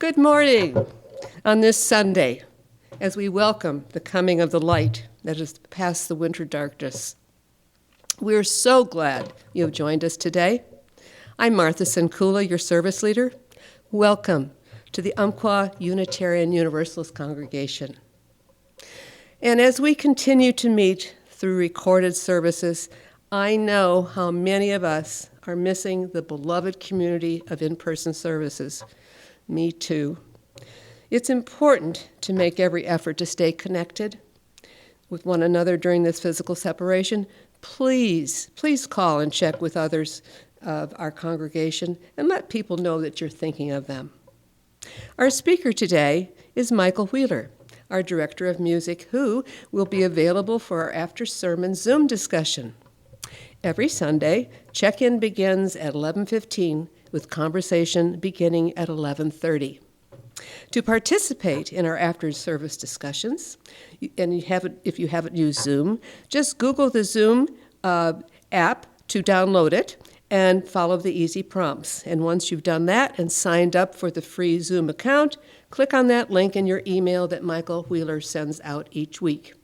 Good morning on this Sunday as we welcome the coming of the light that has passed the winter darkness. We are so glad you have joined us today. I'm Martha Sinkula, your service leader. Welcome to the Umpqua Unitarian Universalist Congregation. And as we continue to meet through recorded services, I know how many of us are missing the beloved community of in-person services. Me too. It's important to make every effort to stay connected with one another during this physical separation. Please call and check with others of our congregation and let people know that you're thinking of them. Our speaker today is Michael Wheeler, our director of music, who will be available for our after-sermon Zoom discussion. Every Sunday, check-in begins at 11:15 with conversation beginning at 11:30. To participate in our after-service discussions, and if you haven't used Zoom, just Google the Zoom app to download it and follow the easy prompts. And once you've done that and signed up for the free Zoom account, click on that link in your email that Michael Wheeler sends out each week.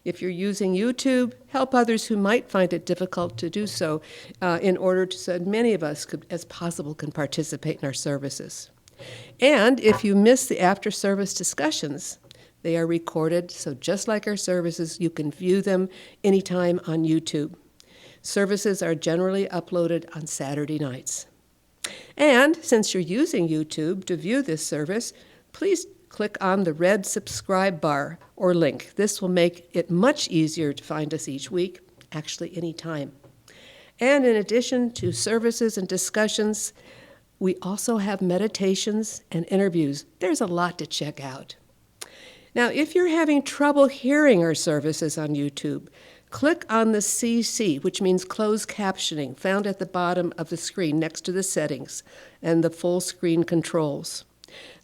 If you're using YouTube, help others who might find it difficult to do so in order so that many of us as possible can participate in our services. And if you miss the after-service discussions, they are recorded, so just like our services, you can view them anytime on YouTube. Services are generally uploaded on Saturday nights. And since you're using YouTube to view this service, please click on the red subscribe bar or link. This will make it much easier to find us each week, actually anytime. And in addition to services and discussions, we also have meditations and interviews. There's a lot to check out. Now, if you're having trouble hearing our services on YouTube, click on the CC, which means closed captioning, found at the bottom of the screen next to the settings and the full screen controls.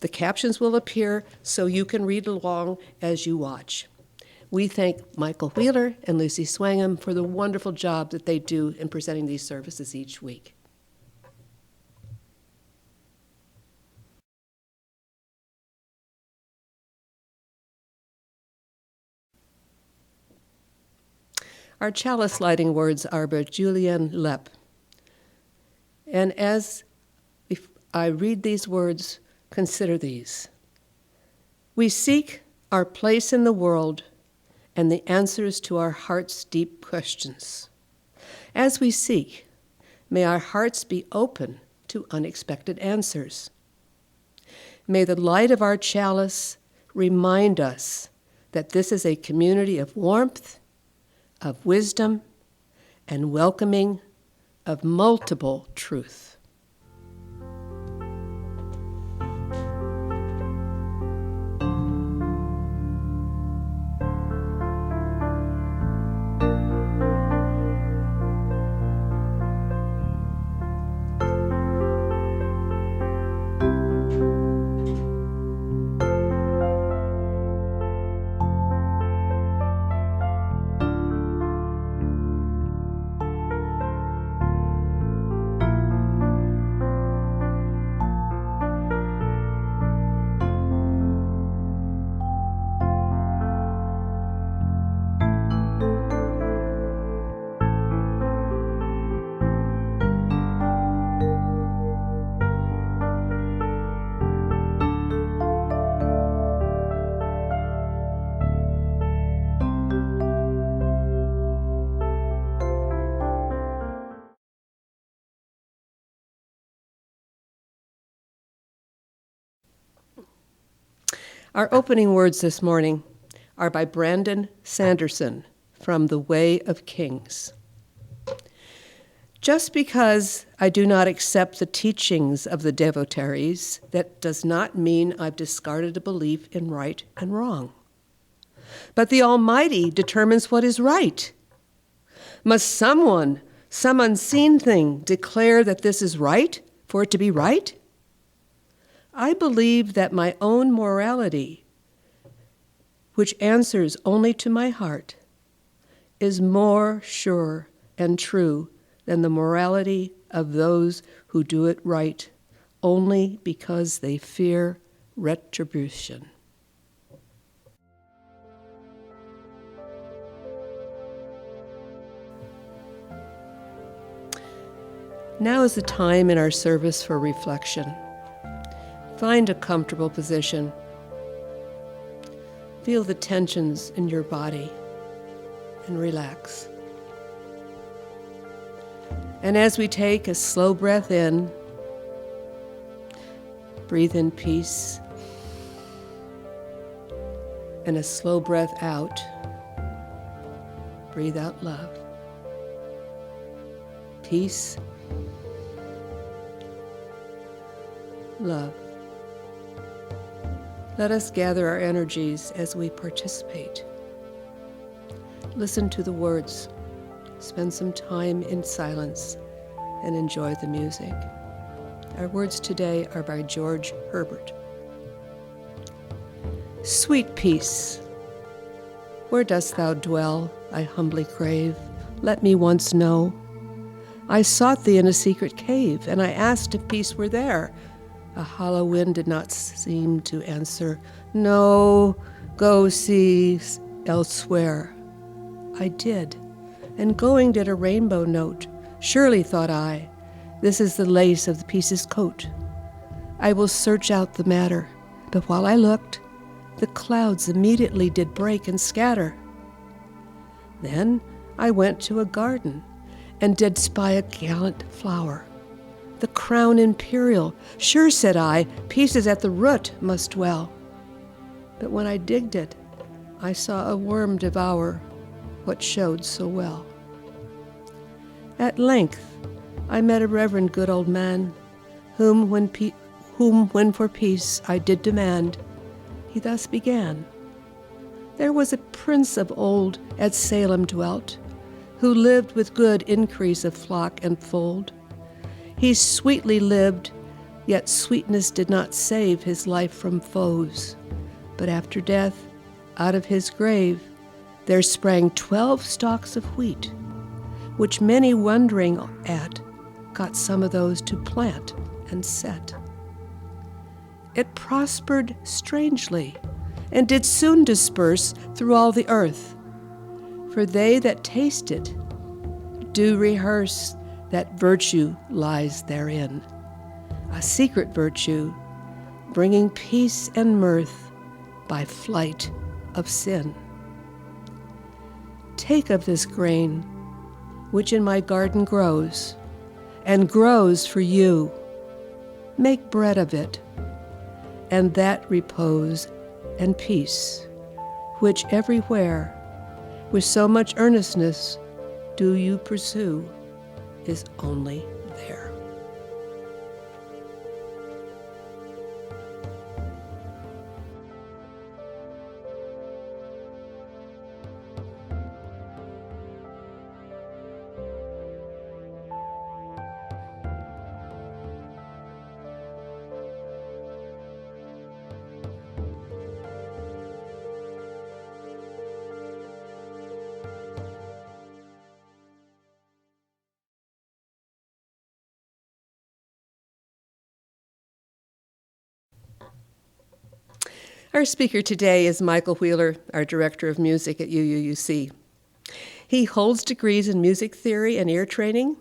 The captions will appear so you can read along as you watch. We thank Michael Wheeler and Lucy Swangham for the wonderful job that they do in presenting these services each week. Our chalice lighting words are by Julian Lepp. And as I read these words, consider these. We seek our place in the world and the answers to our heart's deep questions. As we seek, may our hearts be open to unexpected answers. May the light of our chalice remind us that this is a community of warmth, of wisdom, and welcoming of multiple truth. Our opening words this morning are by Brandon Sanderson from The Way of Kings. Just because I do not accept the teachings of the devotees, that does not mean I've discarded a belief in right and wrong. But the Almighty determines what is right. Must someone, some unseen thing, declare that this is right for it to be right? I believe that my own morality, which answers only to my heart, is more sure and true than the morality of those who do it right only because they fear retribution. Now is the time in our service for reflection. Find a comfortable position. Feel the tensions in your body and relax. And as we take a slow breath in, breathe in peace, and a slow breath out, breathe out love. Peace, love. Let us gather our energies as we participate. Listen to the words, spend some time in silence, and enjoy the music. Our words today are by George Herbert. Sweet peace, where dost thou dwell? I humbly crave. Let me once know. I sought thee in a secret cave, and I asked if peace were there. A hollow wind did not seem to answer. No, go see elsewhere. I did, and going did a rainbow note. Surely, thought I, this is the lace of the peace's coat. I will search out the matter. But while I looked, the clouds immediately did break and scatter. Then I went to a garden, and did spy a gallant flower. The crown imperial, sure, said I, peace is at the root must dwell. But when I digged it, I saw a worm devour what showed so well. At length, I met a reverend good old man, whom when for peace I did demand, he thus began. There was a prince of old at Salem dwelt, who lived with good increase of flock and fold. He sweetly lived, yet sweetness did not save his life from foes. But after death, out of his grave, there sprang 12 stalks of wheat, which many wondering at, got some of those to plant and set. It prospered strangely, and did soon disperse through all the earth. For they that taste it do rehearse that virtue lies therein, a secret virtue, bringing peace and mirth by flight of sin. Take of this grain, which in my garden grows, and grows for you. Make bread of it, and that repose and peace, which everywhere, with so much earnestness, do you pursue, is only there. Our speaker today is Michael Wheeler, our Director of Music at UUUC. He holds degrees in music theory and ear training,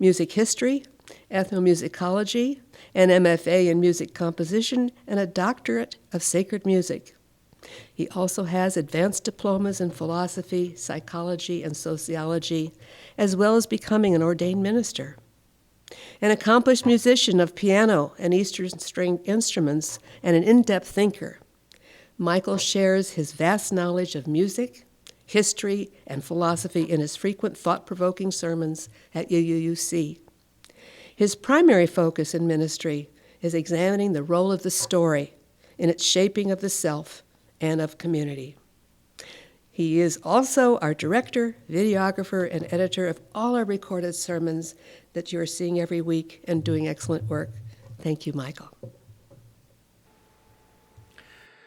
music history, ethnomusicology, an MFA in music composition, and a doctorate of sacred music. He also has advanced diplomas in philosophy, psychology, and sociology, as well as becoming an ordained minister. An accomplished musician of piano and Eastern string instruments and an in-depth thinker, Michael shares his vast knowledge of music, history, and philosophy in his frequent thought-provoking sermons at UUUC. His primary focus in ministry is examining the role of the story in its shaping of the self and of community. He is also our director, videographer, and editor of all our recorded sermons that you are seeing every week and doing excellent work. Thank you, Michael.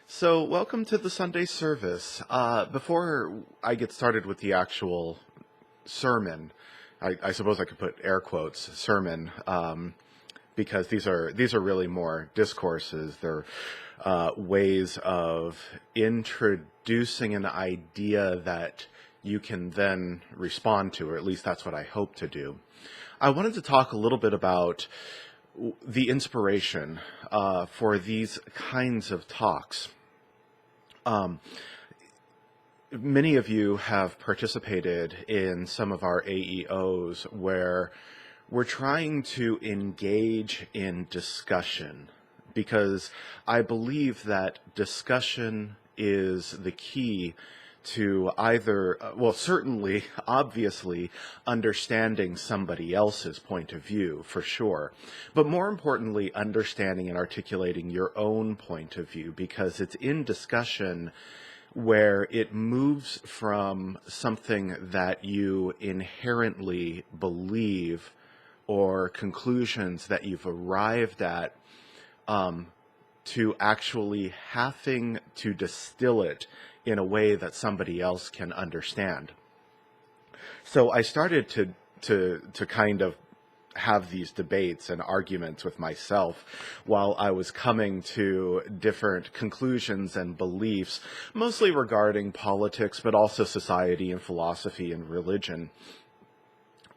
So welcome to the Sunday service. Before I get started with the actual sermon, I suppose I could put air quotes, sermon, because these are really more discourses. They're ways of introducing an idea that you can then respond to, or at least that's what I hope to do. I wanted to talk a little bit about the inspiration for these kinds of talks. Many of you have participated in some of our AEOs where we're trying to engage in discussion, because I believe that discussion is the key to either, well, certainly, obviously, understanding somebody else's point of view, for sure, but more importantly, understanding and articulating your own point of view, because it's in discussion where it moves from something that you inherently believe or conclusions that you've arrived at to actually having to distill it in a way that somebody else can understand. So I started to kind of have these debates and arguments with myself while I was coming to different conclusions and beliefs, mostly regarding politics, but also society and philosophy and religion.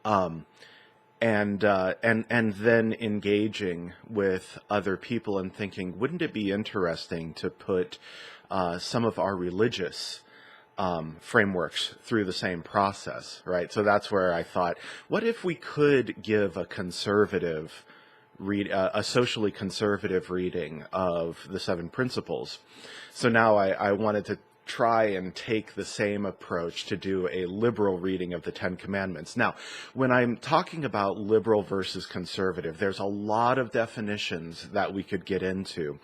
And then engaging with other people and thinking, wouldn't it be interesting to put some of our religious frameworks through the same process, right? So that's where I thought, what if we could give a conservative a socially conservative reading of the Seven Principles? So now I wanted to try and take the same approach to do a liberal reading of the Ten Commandments. Now, when I'm talking about liberal versus conservative, there's a lot of definitions that we could get into.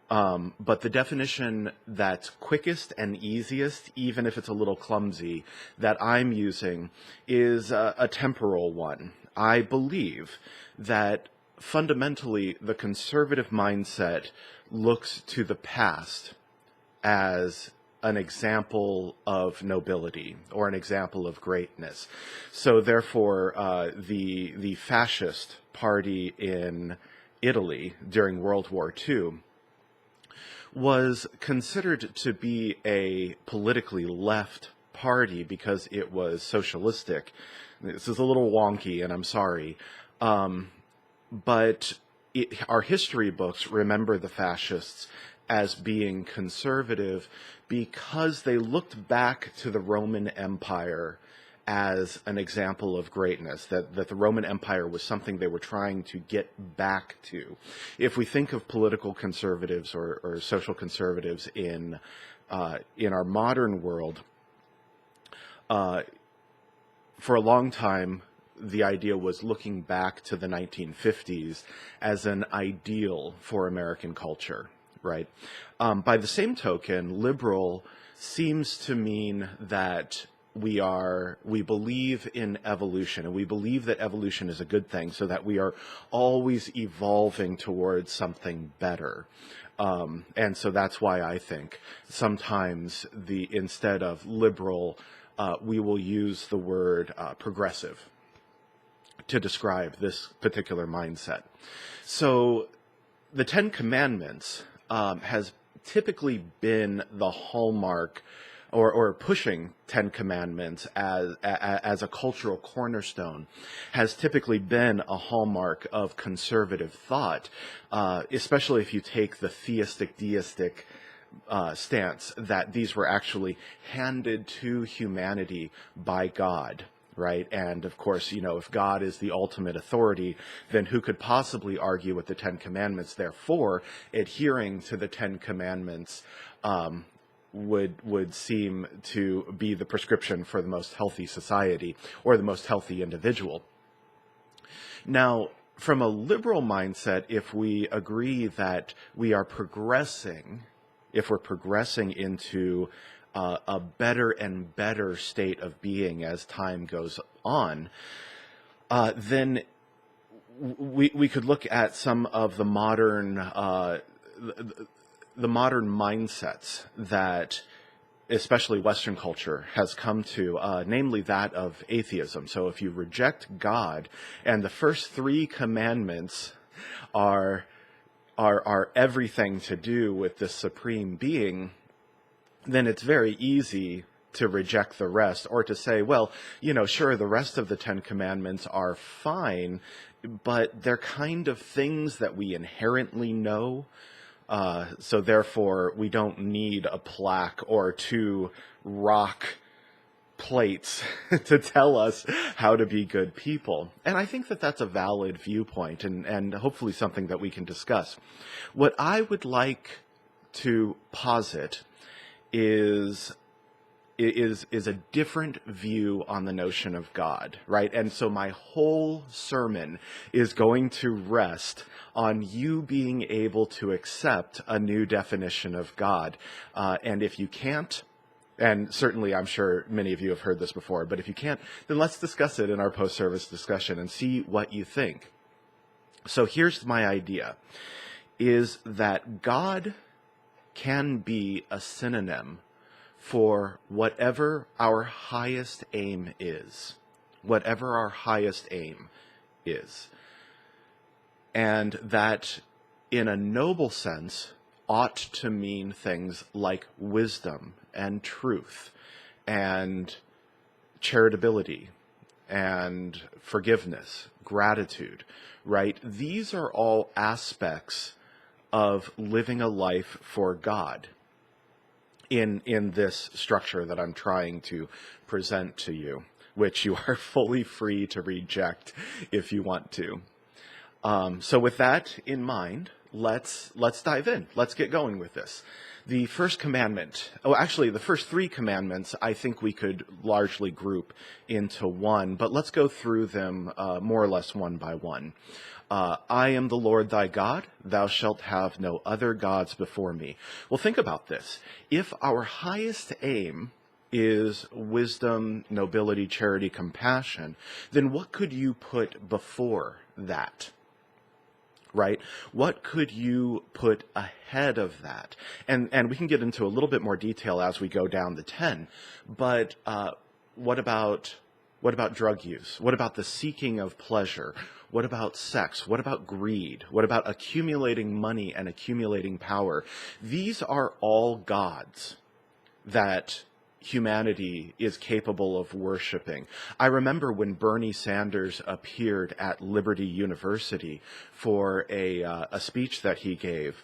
But the definition that's quickest and easiest, even if it's a little clumsy, that I'm using is a temporal one. I believe that fundamentally the conservative mindset looks to the past as an example of nobility or an example of greatness. So therefore, the fascist party in Italy during World War II was considered to be a politically left party because it was socialistic. This is a little wonky, and I'm sorry. But our history books remember the fascists as being conservative because they looked back to the Roman Empire as an example of greatness, that the Roman Empire was something they were trying to get back to. If we think of political conservatives or social conservatives in our modern world, for a long time, the idea was looking back to the 1950s as an ideal for American culture, right? By the same token, liberal seems to mean that we believe in evolution, and we believe that evolution is a good thing, so that we are always evolving towards something better. And so that's why I think sometimes instead of liberal, we will use the word progressive to describe this particular mindset. So the Ten Commandments has typically been the hallmark, or pushing Ten Commandments as a cultural cornerstone has typically been a hallmark of conservative thought, especially if you take the deistic stance that these were actually handed to humanity by God. Right? And of course, if God is the ultimate authority, then who could possibly argue with the Ten Commandments? Therefore, adhering to the Ten Commandments would seem to be the prescription for the most healthy society or the most healthy individual. Now, from a liberal mindset, if we agree that we are progressing, if we're progressing into a better and better state of being as time goes on, then we could look at some of the modern mindsets that especially Western culture has come to, namely that of atheism. So if you reject God and the first three commandments are are everything to do with the supreme being, then it's very easy to reject the rest, or to say, well, sure, the rest of the Ten Commandments are fine, but they're kind of things that we inherently know. So therefore, we don't need a plaque or two rock plates to tell us how to be good people. And I think that that's a valid viewpoint, and hopefully something that we can discuss. What I would like to posit is a different view on the notion of God, right? And so my whole sermon is going to rest on you being able to accept a new definition of God. And if you can't, and certainly I'm sure many of you have heard this before, but if you can't, then let's discuss it in our post-service discussion and see what you think. So here's my idea, is that God can be a synonym for whatever our highest aim is. Whatever our highest aim is. And that, in a noble sense, ought to mean things like wisdom and truth and charitability and forgiveness, gratitude, right? These are all aspects of living a life for God in this structure that I'm trying to present to you, which you are fully free to reject if you want to. So with that in mind, let's dive in. Let's get going with this. The first commandment, the first three commandments, I think we could largely group into one, but let's go through them more or less one by one. I am the Lord thy God, thou shalt have no other gods before me. Well, think about this. If our highest aim is wisdom, nobility, charity, compassion, then what could you put before that? Right? What could you put ahead of that? And we can get into a little bit more detail as we go down the 10. But what about drug use? What about the seeking of pleasure? What about sex? What about greed? What about accumulating money and accumulating power? These are all gods that humanity is capable of worshiping. I remember when Bernie Sanders appeared at Liberty University for a speech that he gave,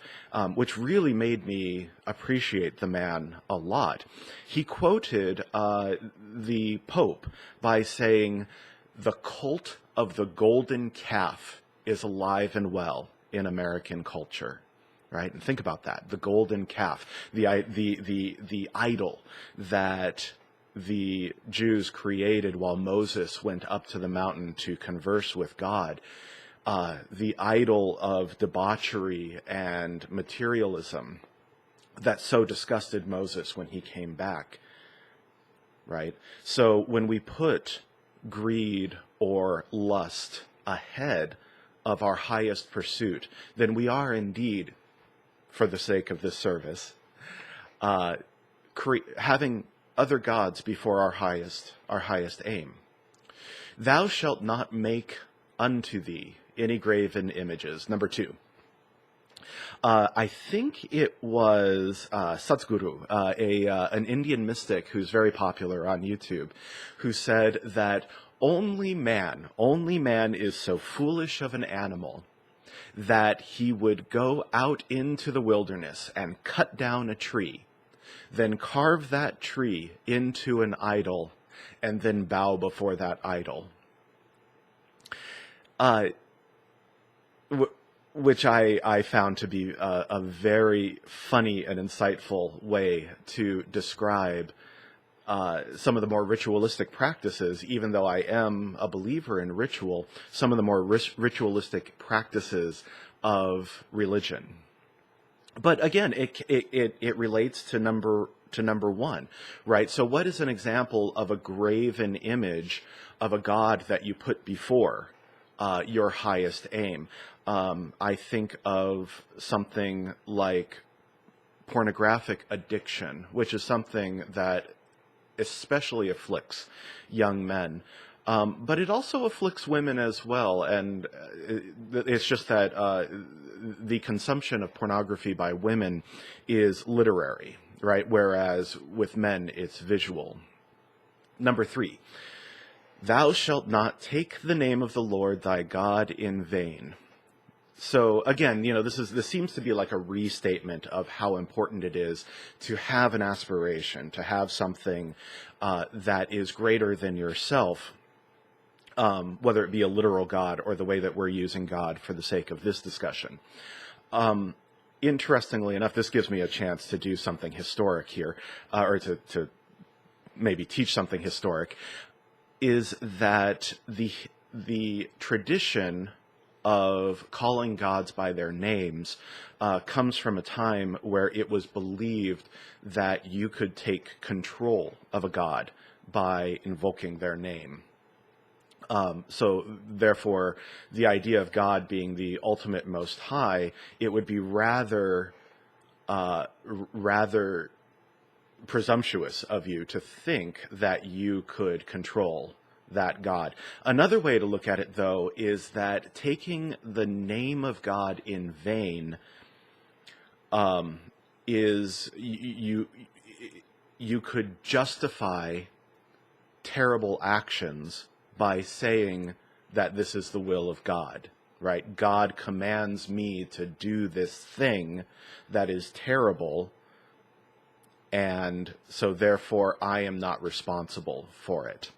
which really made me appreciate the man a lot. He quoted the Pope by saying, "The cult of the golden calf is alive and well in American culture." Right? And think about that. The golden calf, the idol that the Jews created while Moses went up to the mountain to converse with God. The idol of debauchery and materialism that so disgusted Moses when he came back. Right? So when we put greed or lust ahead of our highest pursuit, then we are indeed, for the sake of this service, having other gods before our highest aim. Thou shalt not make unto thee any graven images. Number 2. I think it was Satguru, an Indian mystic who's very popular on YouTube, who said that only man is so foolish of an animal that he would go out into the wilderness and cut down a tree, then carve that tree into an idol, and then bow before that idol. Which I found to be a very funny and insightful way to describe some of the more ritualistic practices. Even though I am a believer in ritual, some of the more ritualistic practices of religion. But again, it relates to number 1, right? So what is an example of a graven image of a god that you put before your highest aim? I think of something like pornographic addiction, which is something that especially afflicts young men. But it also afflicts women as well, and it's just that the consumption of pornography by women is literary, right? Whereas with men, it's visual. Number 3, thou shalt not take the name of the Lord thy God in vain. So again, this seems to be like a restatement of how important it is to have an aspiration, to have something that is greater than yourself, whether it be a literal God or the way that we're using God for the sake of this discussion. Interestingly enough, this gives me a chance to do something historic here, or to maybe teach something historic, is that the tradition of calling gods by their names comes from a time where it was believed that you could take control of a god by invoking their name. So therefore, the idea of God being the ultimate most high, it would be rather presumptuous of you to think that you could control that God. Another way to look at it, though, is that taking the name of God in vain is you could justify terrible actions by saying that this is the will of God, right? God commands me to do this thing that is terrible, and so therefore I am not responsible for it.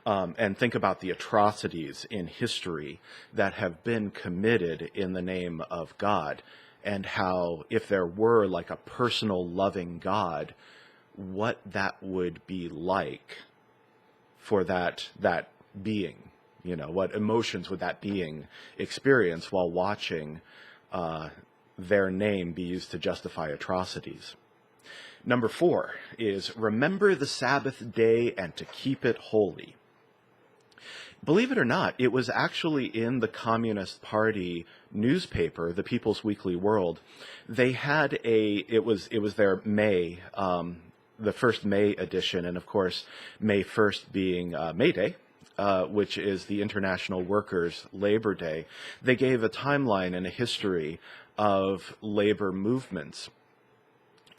And think about the atrocities in history that have been committed in the name of God, and how if there were like a personal loving God, what that would be like for that being. What emotions would that being experience while watching their name be used to justify atrocities. Number 4 is remember the Sabbath day and to keep it holy. Believe it or not, it was actually in the Communist Party newspaper, the People's Weekly World. They had it was their May, the first May edition, and of course, May 1st being May Day, which is the International Workers' Labor Day. They gave a timeline and a history of labor movements.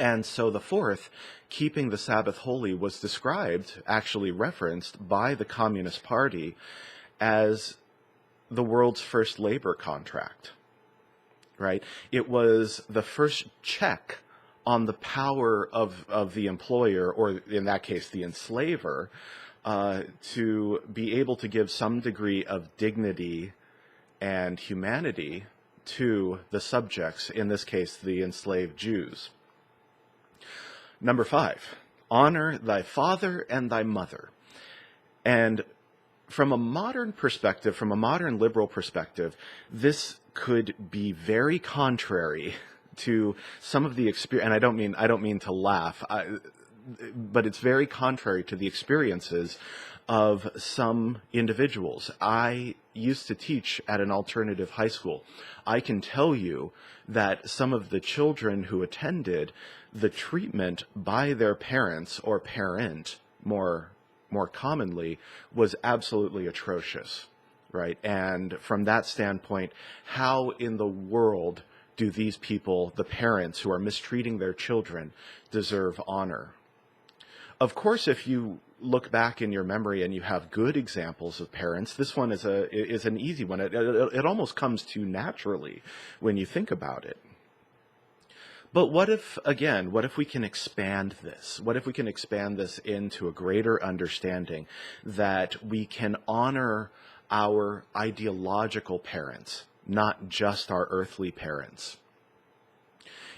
And so the 4th, keeping the Sabbath holy, was described, actually referenced by the Communist Party as the world's first labor contract, right? It was the first check on the power of the employer, or in that case, the enslaver, to be able to give some degree of dignity and humanity to the subjects, in this case, the enslaved Jews. Number 5, honor thy father and thy mother. And from a modern perspective, from a modern liberal perspective, this could be very contrary to some of the experience, and I don't mean to laugh, but it's very contrary to the experiences of some individuals. I used to teach at an alternative high school. I can tell you that some of the children who attended, the treatment by their parents, or parent more commonly, was absolutely atrocious, right? And from that standpoint, how in the world do these people, the parents who are mistreating their children, deserve honor? Of course, if you look back in your memory and you have good examples of parents, this one is an easy one. It almost comes too naturally when you think about it. But what if we can expand this? What if we can expand this into a greater understanding that we can honor our ideological parents, not just our earthly parents?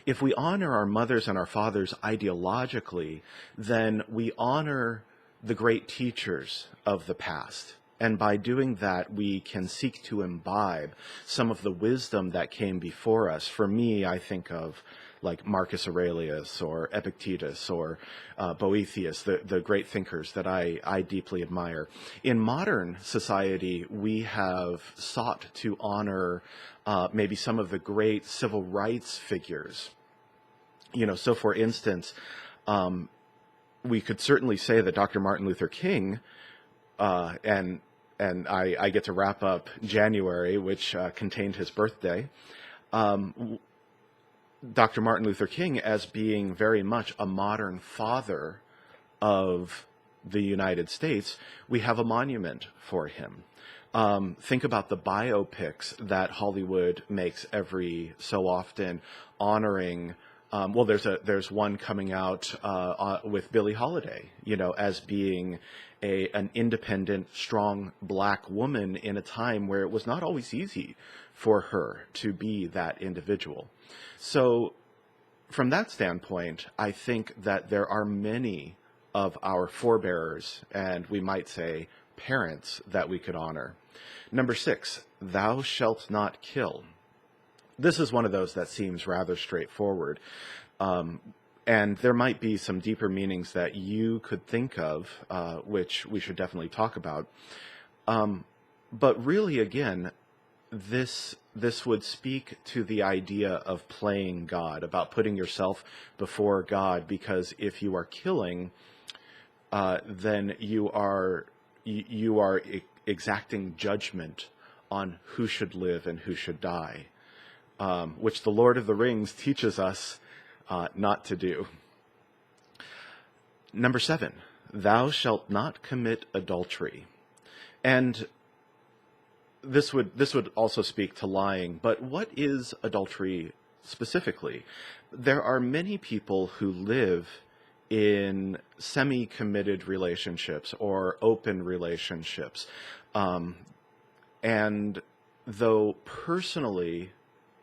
If we honor our mothers and our fathers ideologically, then we honor the great teachers of the past. And by doing that, we can seek to imbibe some of the wisdom that came before us. For me, I think of like Marcus Aurelius or Epictetus or Boethius, the great thinkers that I deeply admire. In modern society, we have sought to honor maybe some of the great civil rights figures. So for instance, we could certainly say that Dr. Martin Luther King and I get to wrap up January, which contained his birthday. Dr. Martin Luther King as being very much a modern father of the United States, we have a monument for him. Think about the biopics that Hollywood makes every so often, honoring. Well, there's one coming out with Billie Holiday, as being an independent, strong Black woman in a time where it was not always easy for her to be that individual. So, from that standpoint, I think that there are many of our forebearers, and we might say parents, that we could honor. Number 6, thou shalt not kill. This is one of those that seems rather straightforward. And there might be some deeper meanings that you could think of, which we should definitely talk about. But really, again, this would speak to the idea of playing God, about putting yourself before God, because if you are killing, then you are exacting judgment on who should live and who should die, which the Lord of the Rings teaches us not to do. Number 7, thou shalt not commit adultery. And this would also speak to lying, but what is adultery specifically? There are many people who live in semi-committed relationships or open relationships. And though personally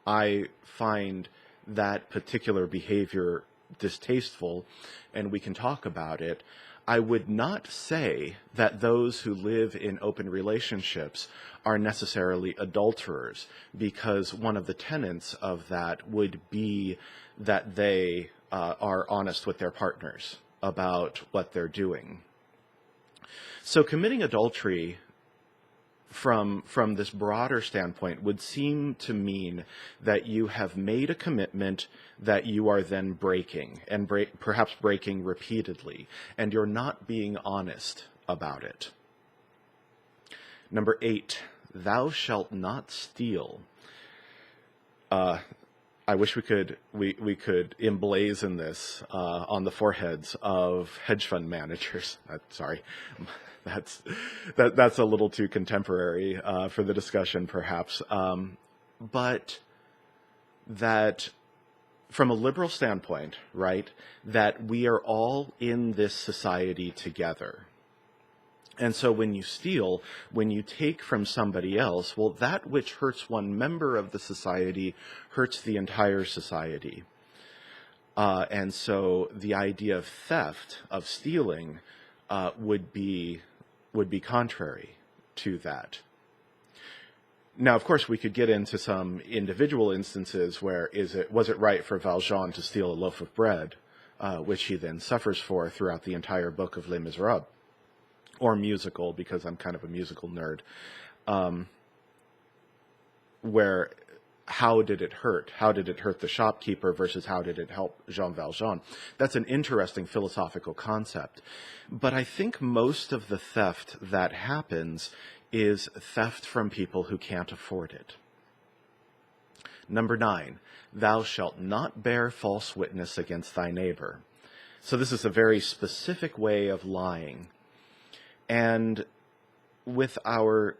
I find that particular behavior distasteful, and we can talk about it, I would not say that those who live in open relationships are necessarily adulterers, because one of the tenets of that would be that they are honest with their partners about what they're doing. So committing adultery from this broader standpoint would seem to mean that you have made a commitment that you are then breaking, and perhaps breaking repeatedly, and you're not being honest about it. Number 8, thou shalt not steal. I wish we could emblazon this on the foreheads of hedge fund managers. Sorry, that's a little too contemporary for the discussion, perhaps. But that, from a liberal standpoint, right, that we are all in this society together. And so when you steal, when you take from somebody else, well, that which hurts one member of the society hurts the entire society. And so the idea of theft, of stealing, would be contrary to that. Now, of course, we could get into some individual instances where was it right for Valjean to steal a loaf of bread, which he then suffers for throughout the entire book of Les Miserables. Or musical, because I'm kind of a musical nerd, where how did it hurt? How did it hurt the shopkeeper versus how did it help Jean Valjean? That's an interesting philosophical concept. But I think most of the theft that happens is theft from people who can't afford it. Number 9, thou shalt not bear false witness against thy neighbor. So this is a very specific way of lying. And with our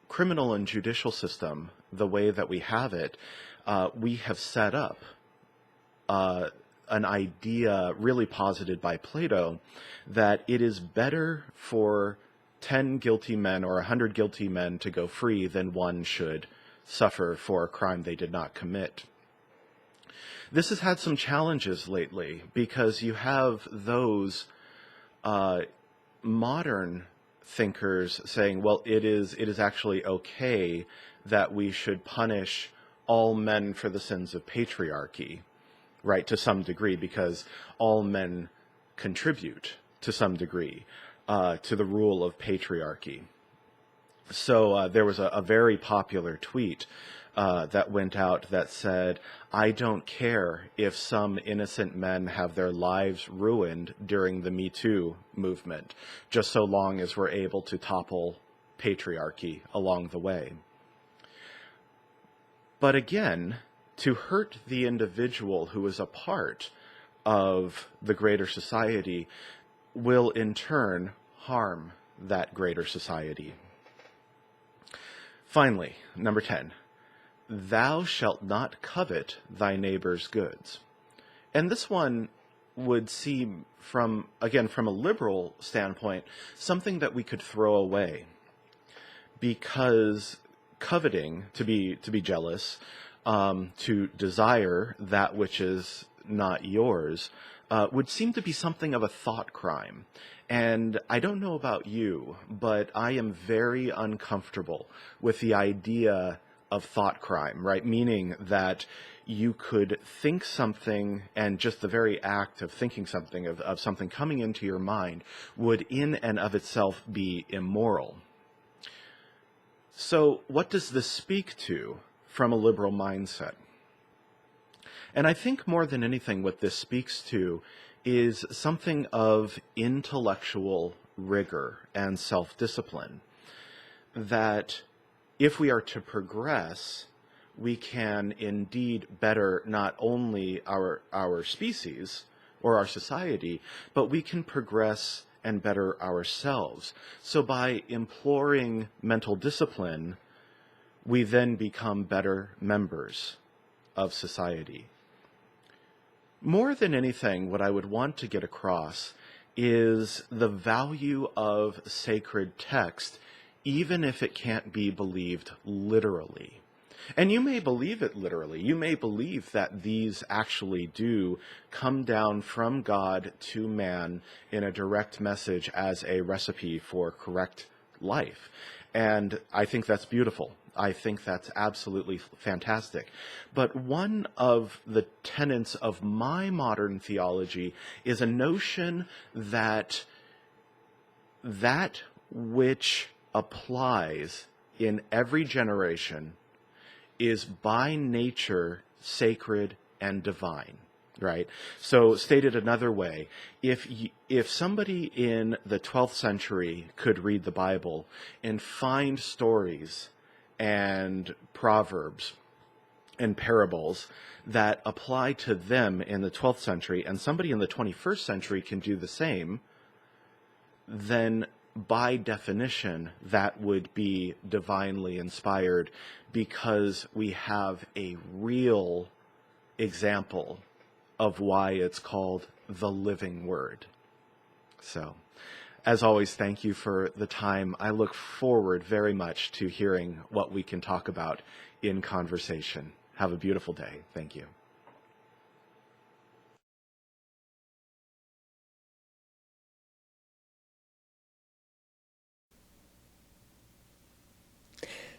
criminal and judicial system, the way that we have it, we have set up an idea really posited by Plato that it is better for 10 guilty men or 100 guilty men to go free than one should suffer for a crime they did not commit. This has had some challenges lately because you have those modern thinkers saying, well, it is actually okay that we should punish all men for the sins of patriarchy, right, to some degree, because all men contribute to some degree to the rule of patriarchy. So there was a very popular tweet that went out that said, "I don't care if some innocent men have their lives ruined during the Me Too movement, just so long as we're able to topple patriarchy along the way." But again, to hurt the individual who is a part of the greater society will in turn harm that greater society. Finally, number 10, thou shalt not covet thy neighbor's goods. And this one would seem from a liberal standpoint, something that we could throw away, because coveting, to be jealous, to desire that which is not yours, would seem to be something of a thought crime. And I don't know about you, but I am very uncomfortable with the idea of thought crime, right? Meaning that you could think something, and just the very act of thinking something, of something coming into your mind, would in and of itself be immoral. So what does this speak to from a liberal mindset? And I think more than anything what this speaks to is something of intellectual rigor and self-discipline, that if we are to progress, we can indeed better not only our species or our society, but we can progress and better ourselves. So by imploring mental discipline, we then become better members of society. More than anything, what I would want to get across is the value of sacred text, even if it can't be believed literally. And you may believe it literally. You may believe that these actually do come down from God to man in a direct message as a recipe for correct life. And I think that's beautiful. I think that's absolutely fantastic. But one of the tenets of my modern theology is a notion that that which applies in every generation is by nature sacred and divine, right? So stated another way, if somebody in the 12th century could read the Bible and find stories and proverbs and parables that apply to them in the 12th century, and somebody in the 21st century can do the same, then by definition, that would be divinely inspired, because we have a real example of why it's called the living word. So, as always, thank you for the time. I look forward very much to hearing what we can talk about in conversation. Have a beautiful day. Thank you.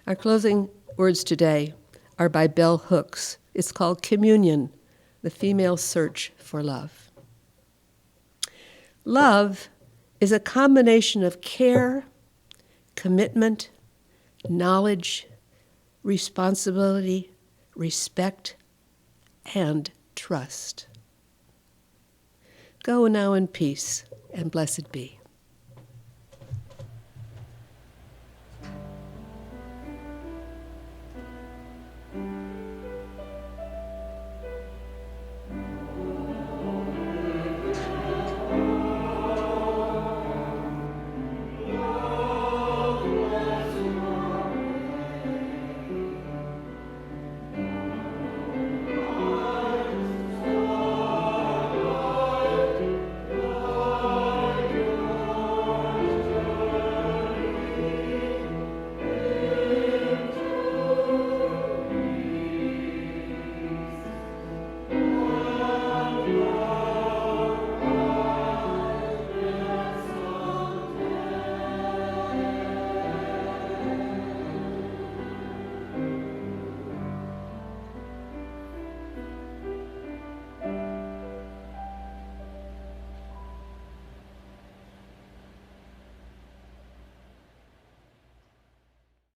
Our closing words today are by Bell Hooks. It's called Communion, the Female Search for Love. Love is a combination of care, commitment, knowledge, responsibility, respect, and trust. Go now in peace, and blessed be.